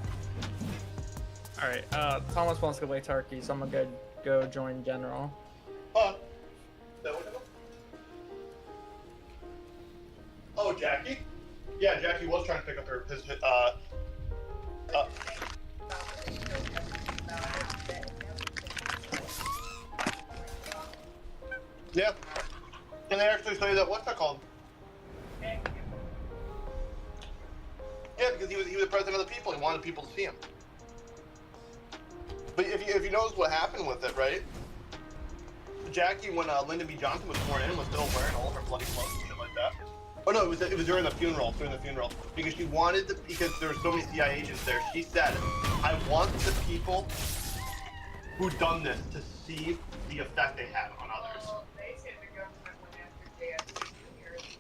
Alright, Thomas wants to play Turkey, so I'm gonna go join General. Oh, Jackie? Yeah, Jackie was trying to pick up his yeah. And they actually say that, what's that called? Yeah, because he was the president of the people. He wanted people to see him. But if you notice what happened with it, right? Jackie, when Lyndon B. Johnson was sworn in, was still wearing all of her bloody clothes and shit like that. Oh no, it was during the funeral. Because she wanted to, because there were so many CIA agents there. She said, "I want the people who done this to see the effect they had on others." Well, they said the government went after JFK Jr. He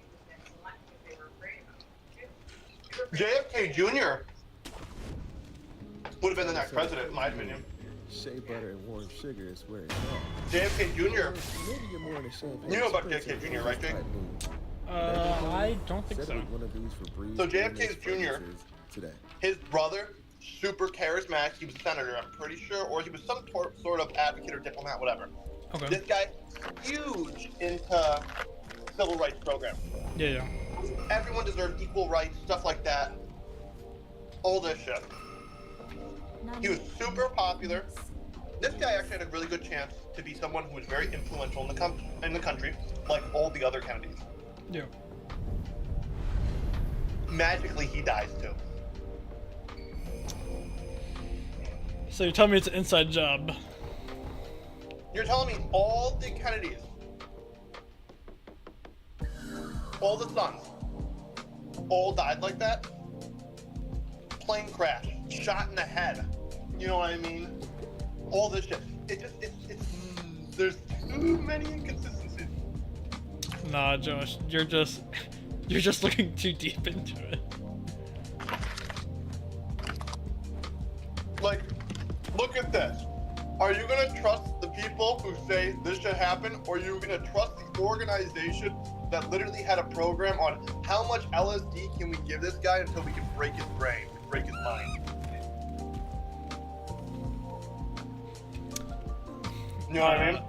was next in line because they were afraid of him. JFK Jr. would have been the next president, in my opinion. Shea butter and warm sugar is where it's at. JFK Jr. Maybe you're more in the champagne. You know about JFK Jr., right, Jake? I don't think so. One of these for breeze So JFK Jr. today. His brother, super charismatic. He was a senator, I'm pretty sure, or he was some sort of advocate or diplomat, whatever. Okay. This guy, huge into civil rights programs. Yeah. Everyone deserves equal rights, stuff like that. All this shit. He was super popular. This guy actually had a really good chance to be someone who was very influential in the country, like all the other Kennedys. Yeah. Magically, he dies too. So you're telling me it's an inside job? You're telling me all the Kennedys, all the sons, all died like that? Plane crash, shot in the head. You know what I mean? All this shit. There's too many inconsistencies. Nah, Josh, you're just looking too deep into it. Like, look at this. Are you gonna trust the people who say this should happen, or are you gonna trust the organization that literally had a program on how much LSD can we give this guy until we can break his brain, break his mind? You know what I mean?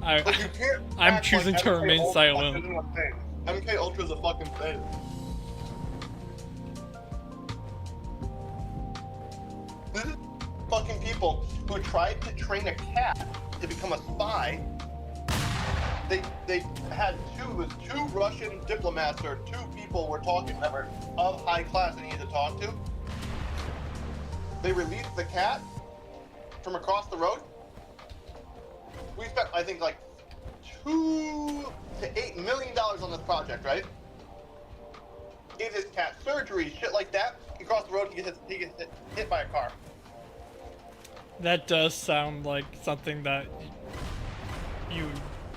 Like, you can't I'm act choosing like to MK remain Ultra silent. isn't a thing. MK Ultra is a fucking thing. This is fucking people who tried to train a cat to become a spy. They had two Russian diplomats, or two people were talking that were of high class they needed to talk to. They released the cat from across the road. We spent, I think, like $2 to $8 million on this project, right? Gave this cat surgery, shit like that. He crossed the road, he gets hit by a car. That does sound like something that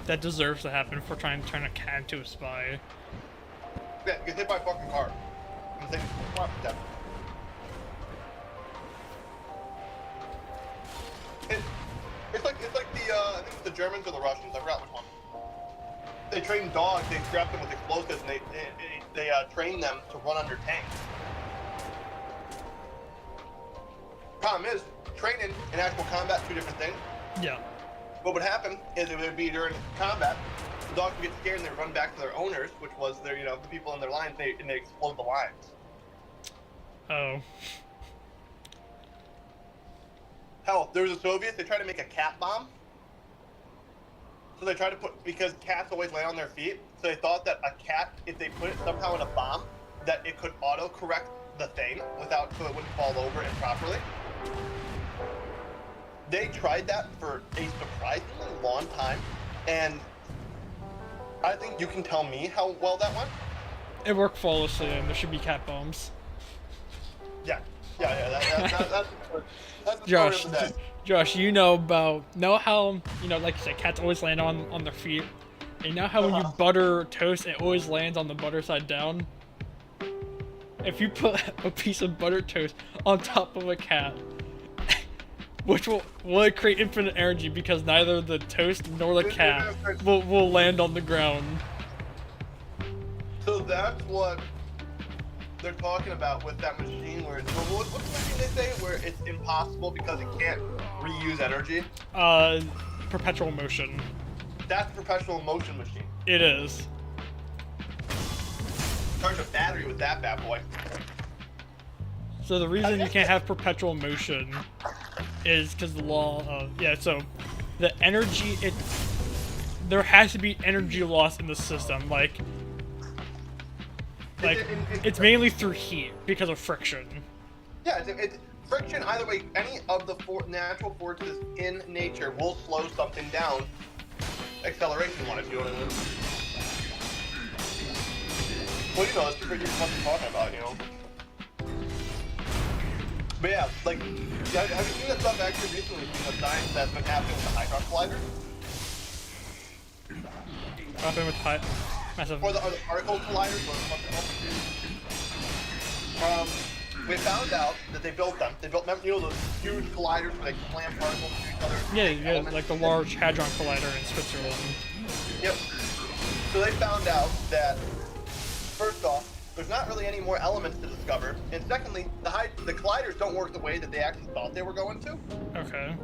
that deserves to happen for trying to turn a cat into a spy. Yeah, he gets hit by a fucking car. And things death. It's like the I think it's the Germans or the Russians. I forgot which one. They train dogs. They strap them with explosives, and they train them to run under tanks. Problem is, training and actual combat, two different things. Yeah. What would happen is it would be during combat, the dogs would get scared and they'd run back to their owners, which was their, the people in their lines, and they explode the lines. Oh. Hell, there was the Soviets, they tried to make a cat bomb. So they tried to because cats always lay on their feet, so they thought that a cat, if they put it somehow in a bomb, that it could auto-correct the thing so it wouldn't fall over improperly. They tried that for a surprisingly long time, and I think you can tell me how well that went. It worked flawlessly, and there should be cat bombs. Yeah. That's the Josh, story of the day. Josh, you know how, like you said, cats always land on their feet. And you know how when you butter toast, it always lands on the butter side down? If you put a piece of buttered toast on top of a cat, which will it create infinite energy because neither the toast nor the cat will land on the ground. So that's what they're talking about with that machine where what's the machine they say where it's impossible because it can't reuse energy? Perpetual motion. That's a perpetual motion machine. It is. Charge a battery with that bad boy. So the reason you can't have perpetual motion is because the law of so the energy there has to be energy loss in the system, like it's mainly through heat because of friction. Yeah, it's friction. Either way, any of the natural forces in nature will slow something down, acceleration-wise. You know what I mean? Well, that's what you're talking about, But yeah, have you seen that stuff actually recently? The science that's been happening with the Hadron Collider? Happening with massive. Or the particle colliders, we found out that they built them. They built, those huge colliders where they slam particles to each other. Yeah, like the Large Hadron Collider in Switzerland. Yep. So they found out that, first off, there's not really any more elements to discover, and secondly, the colliders don't work the way that they actually thought they were going to. Okay.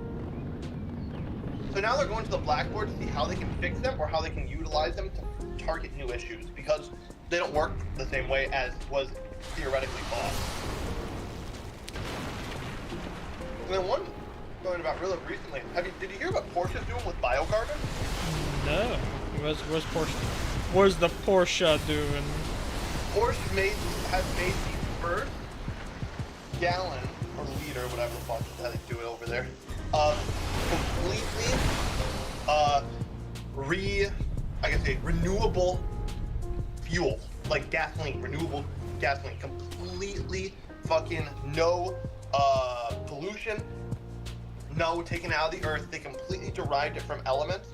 So now they're going to the blackboard to see how they can fix them or how they can utilize them to target new issues, because they don't work the same way as was theoretically thought. And then one going about really recently, did you hear what Porsche's doing with biocarbon? No. What's the Porsche doing? Porsche has made the first gallon or liter, whatever the fuck how they do it over there, completely renewable fuel, like gasoline, renewable gasoline, completely fucking no pollution, no taken out of the earth. They completely derived it from elements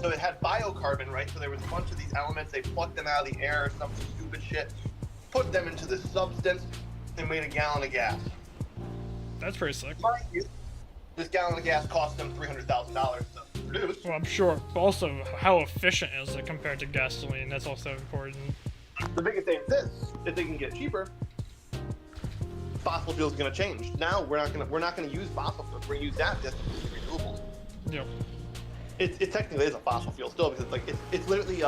so it had biocarbon, right? So there was a bunch of these elements, they plucked them out of the air or some stupid shit, put them into this substance, and made a gallon of gas. That's pretty sick. Mind you, this gallon of gas cost them $300,000 to produce. Well, I'm sure, but also how efficient is it compared to gasoline? That's also important. The biggest thing is this: if they can get cheaper, fossil fuels are going to change. Now we're not going to use fossil fuels. We're going to use that just renewables. Yep. It technically is a fossil fuel still because it's literally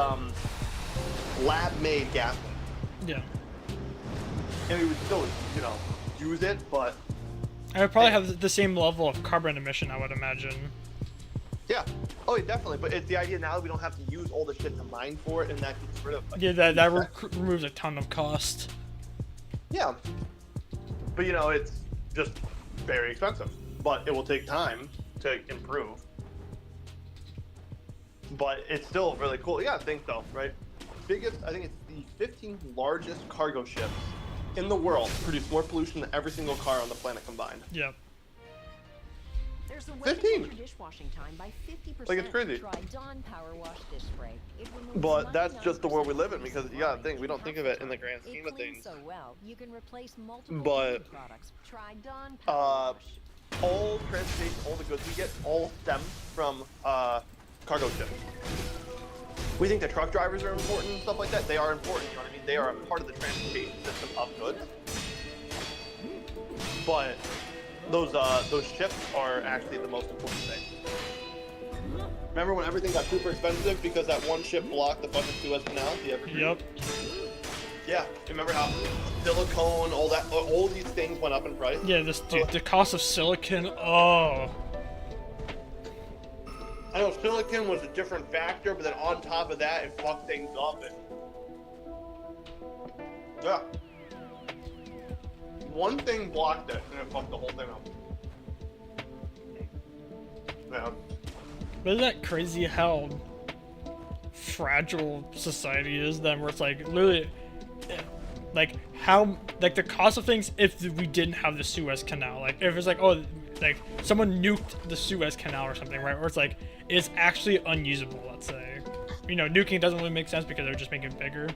lab-made gasoline. Yeah. And we would still use it, but I would probably have the same level of carbon emission, I would imagine. yeah. Oh, yeah, definitely. But it's the idea now that we don't have to use all the shit to mine for it, and that gets rid of. That removes a ton of cost. Yeah. But it's just very expensive. But it will take time to improve. But it's still really cool. Yeah, I think so, right? I think it's the 15th largest cargo ships in the world produce more pollution than every single car on the planet combined. Yep. There's a way 15. to cut your dishwashing time by 50%. Like, it's crazy. Try Dawn Power Wash Dish Spray. It removes But that's just the world we 99% live in because you gotta think, we don't think of it in the grand scheme of It cleans things. so well, you can replace multiple But, products. Try Dawn Power Wash. all transportation, all the goods we get, all stem from cargo ships. We think that truck drivers are important and stuff like that. They are important, you know what I mean? They are a part of the transportation system of goods. But those ships are actually the most important thing. Remember when everything got super expensive because that one ship blocked the fucking Suez Canal? The Evergreen? Yep. Yeah. Remember how silicone, all these things went up in price? Yeah, the cost of silicon. Oh. I know silicon was a different factor, but then on top of that, it fucked things up. Yeah. One thing blocked it, and it fucked the whole thing up. Yeah. But isn't that crazy how fragile society is then, where it's like literally like how like the cost of things if we didn't have the Suez Canal, like if it's like, oh, like someone nuked the Suez Canal or something, right? Or it's like it's actually unusable, let's say. You know, nuking doesn't really make sense because they're just making it bigger.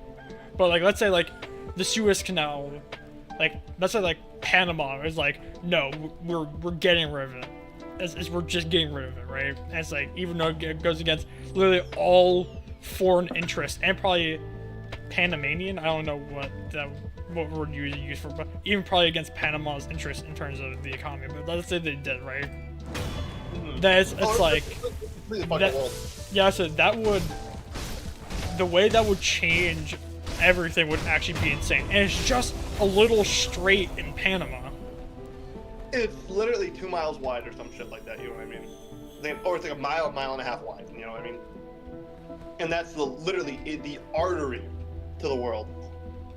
But like let's say like the Suez Canal, like let's say like Panama is like, no, we're getting rid of it. We're just getting rid of it, right? And it's like, even though it goes against literally all foreign interests and probably Panamanian, I don't know what word you use for, but even probably against Panama's interest in terms of the economy. But let's say they did, right? Then it's like, yeah, so that would, the way that would change everything would actually be insane. And it's just a little strait in Panama. It's literally 2 miles wide or some shit like that, you know what I mean? Or it's like a mile and a half wide, you know what I mean? And that's literally the artery to the world.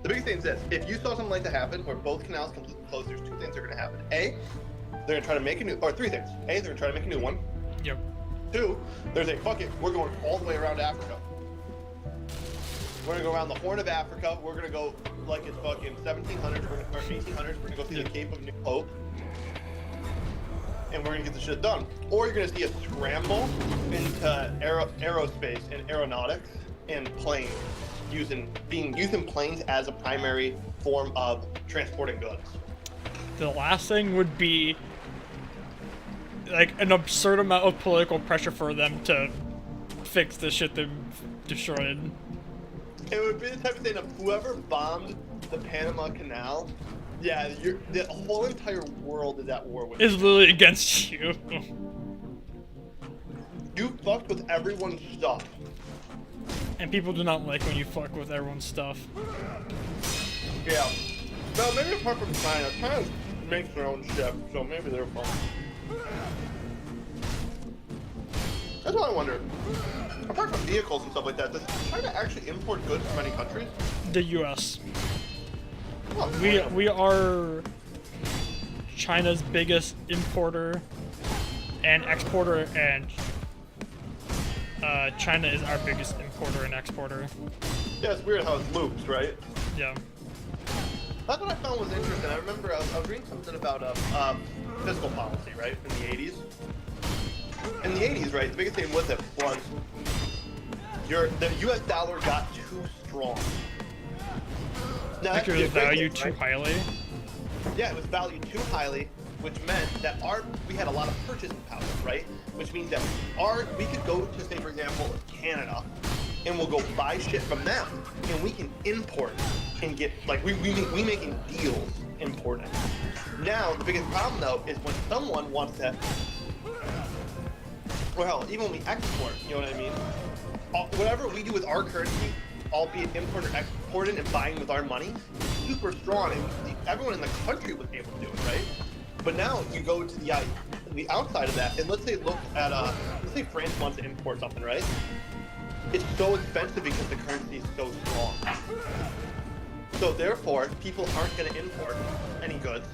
The biggest thing is this: if you saw something like that happen, where both canals completely closed, there's 2 things that are gonna happen. A, they're gonna try to make a new, or 3 things. A, they're gonna try to make a new one. Yep. 2, there's a fuck it, we're going all the way around Africa. We're gonna go around the Horn of Africa. We're gonna go like it's fucking 1700s or 1800s. We're gonna go see the Cape of New Hope. And we're gonna get the shit done. Or you're gonna see a scramble into aerospace and aeronautics and planes, using planes as a primary form of transporting goods. The last thing would be like an absurd amount of political pressure for them to fix the shit they've destroyed. It would be the type of thing of whoever bombed the Panama Canal, yeah, the whole entire world is at war with you. Is literally against you. You fucked with everyone's stuff. And people do not like when you fuck with everyone's stuff. Yeah. No, maybe apart from China. China makes their own shit, so maybe they're fine. That's what I wonder. Apart from vehicles and stuff like that, does China actually import goods from any countries? The U.S. Oh, We are China's biggest importer and exporter, and China is our biggest importer and exporter. Yeah, it's weird how it loops, right? Yeah. That's what I found was interesting. I remember I was reading something about fiscal policy, right, in the 80s. In the 80s, right, the biggest thing with it was the U.S. dollar got too strong. Now, Like it was valued too highly. Yeah, it was valued too highly, which meant that we had a lot of purchasing power, right? Which means that we could go to, say, for example, Canada, and we'll go buy shit from them, and we can import and get, like, we making deals importing. Now, the biggest problem, though, is when someone wants to, well, even when we export, you know what I mean? Whatever we do with our currency, albeit import or exporting and buying with our money, super strong, and everyone in the country was able to do it, right? But now you go to the outside of that, and let's say let's say France wants to import something, right? It's so expensive because the currency is so strong. So therefore, people aren't going to import any goods.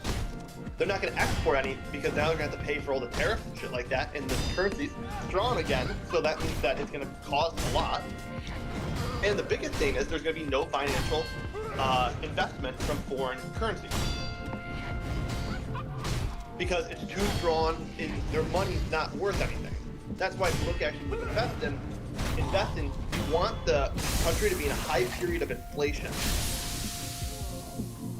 They're not going to export any because now they're going to have to pay for all the tariffs and shit like that, and the currency's strong again, so that means that it's going to cost a lot. And the biggest thing is there's going to be no financial investment from foreign currencies. Because it's too strong and their money's not worth anything. That's why if you look actually with investing, you want the country to be in a high period of inflation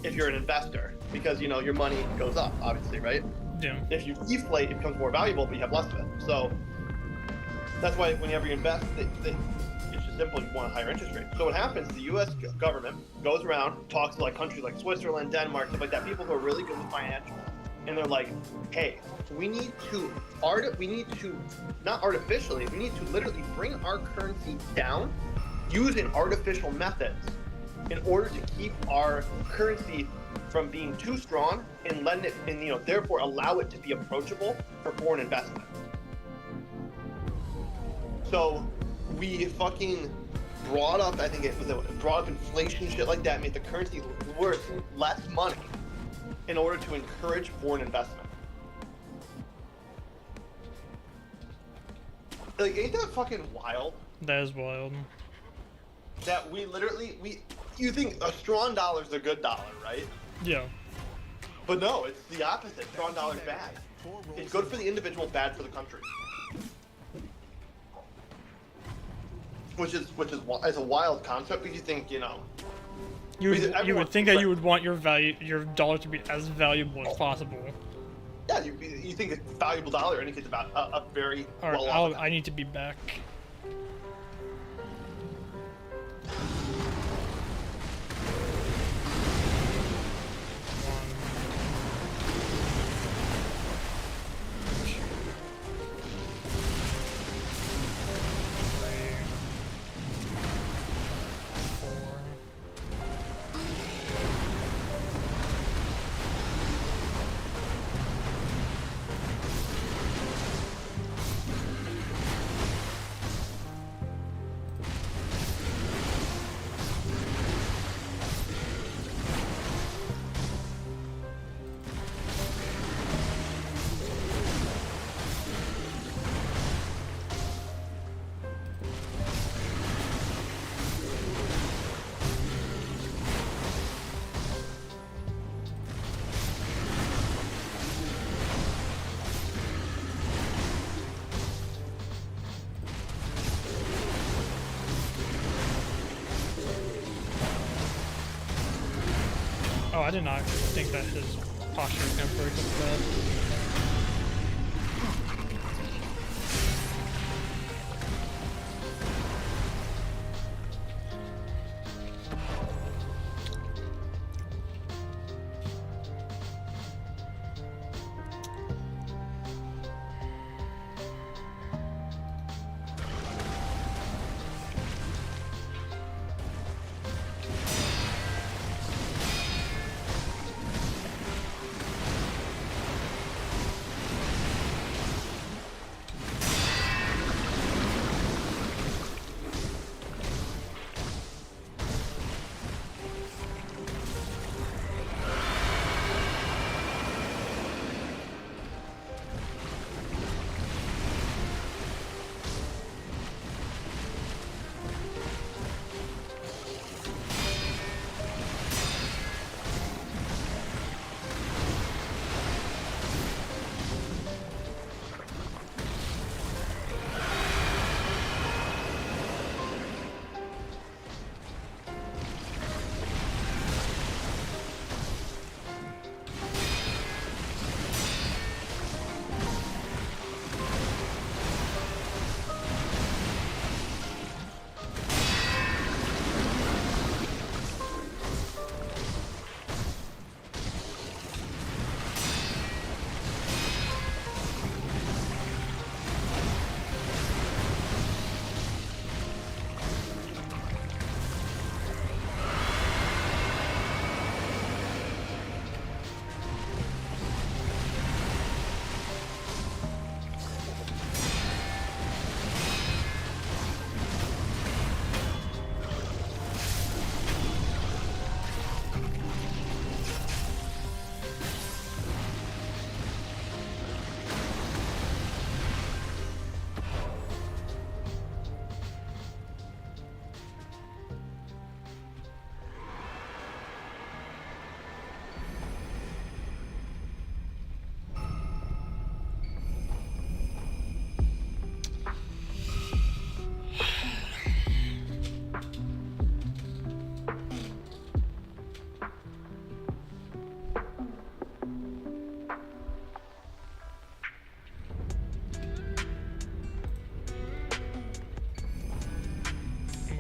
if you're an investor. Because, you know, your money goes up, obviously, right? Yeah. If you deflate, it becomes more valuable, but you have less of it. So that's why whenever you invest, it's just simple, you want a higher interest rate. So what happens, the U.S. government goes around, talks to like countries like Switzerland, Denmark, stuff like that, people who are really good with and they're like, hey, we need to not artificially, we need to literally bring our currency down using artificial methods in order to keep our currency from being too strong and letting it, and therefore allow it to be approachable for foreign investment. So we fucking brought up, I think it brought up inflation, shit like that, made the currency worth less money in order to encourage foreign investment. Like, ain't that fucking wild? That is wild. That we literally, you think a strong dollar is a good dollar, right? Yeah. But no, it's the opposite. Strong dollar is bad. It's good for the individual, bad for the country. Which is it's a wild concept because you think, You would think that you would want your dollar to be as valuable as possible. Yeah, you think a valuable dollar indicates about a very Alright, well-off. I need to be back. Oh, I did not think that his posture was gonna break like that.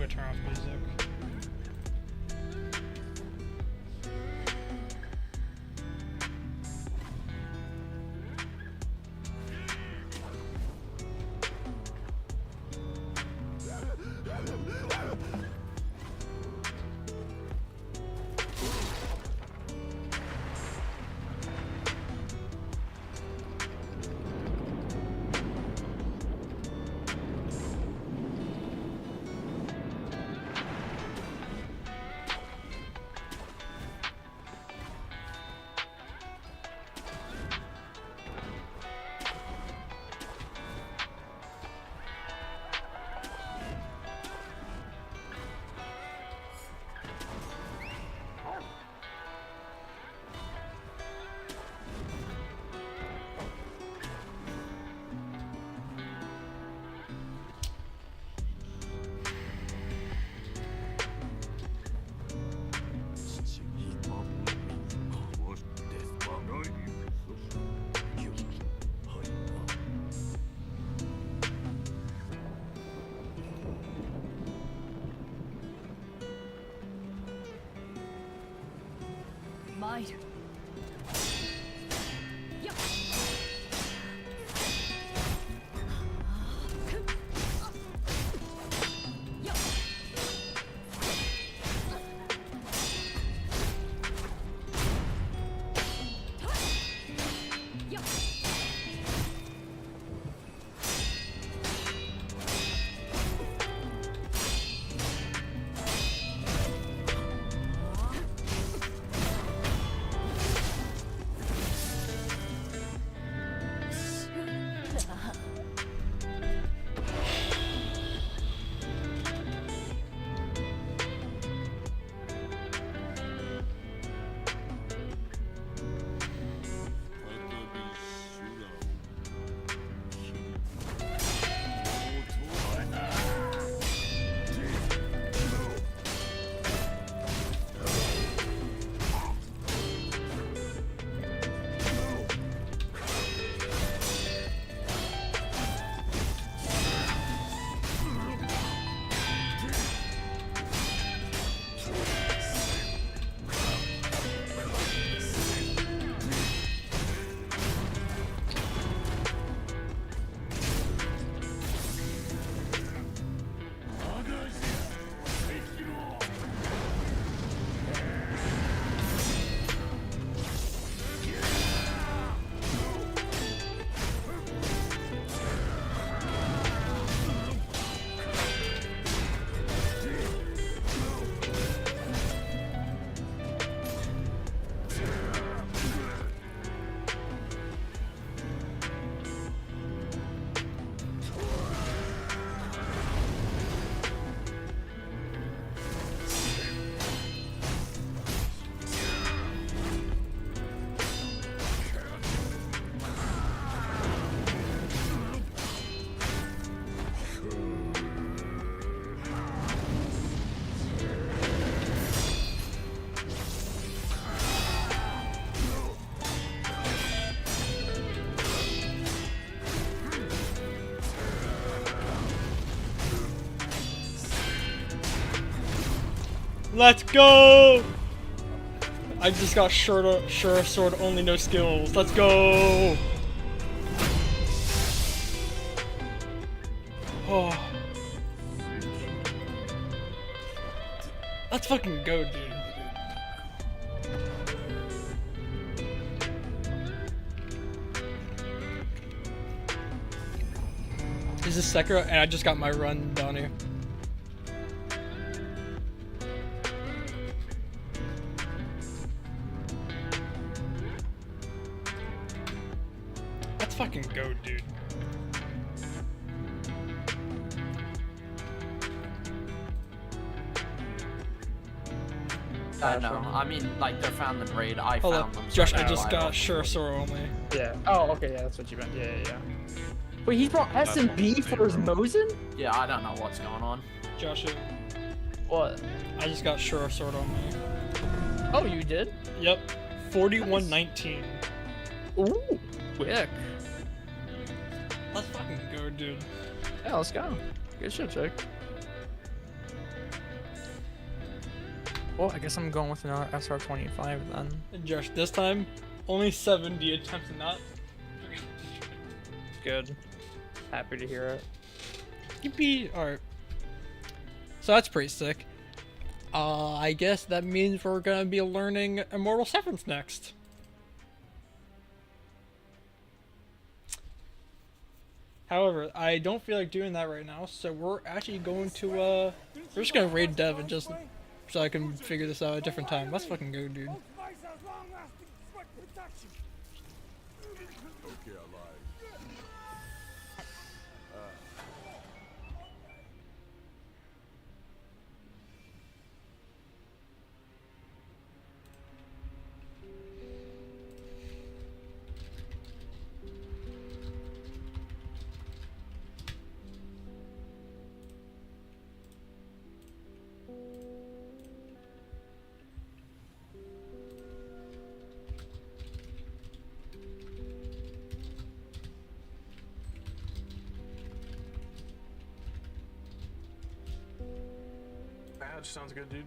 Turn off music. hide. Let's go! I just got Shura sword, only no skills. Let's go! Oh. Let's fucking go, dude. This is Sekiro, and I just got my run down here. Let's fucking go, dude. No, I mean, like, they found the braid, I Hold found up, them. Josh, so I now just got don't Shura need sword only. Yeah. Oh, okay, yeah, that's what you meant. Yeah. Wait, he brought S and B for his Mosin? Yeah, I don't know what's going on. Josh, What? I just got Shura sword only. Oh, you did? Yep, 4119. Ooh, quick. Let's fucking go, dude. Yeah, let's go. Good shit, Jake. Well, I guess I'm going with another SR25 then. And Josh, this time, only 70 attempts, not. Good. Happy to hear it. Yippee! Alright. So that's pretty sick. I guess that means we're gonna be learning Immortal Severance next. However, I don't feel like doing that right now, so we're actually going to, we're just gonna raid Dev and just, so I can figure this out at a different time. Let's fucking go, dude. Badge sounds good, dude.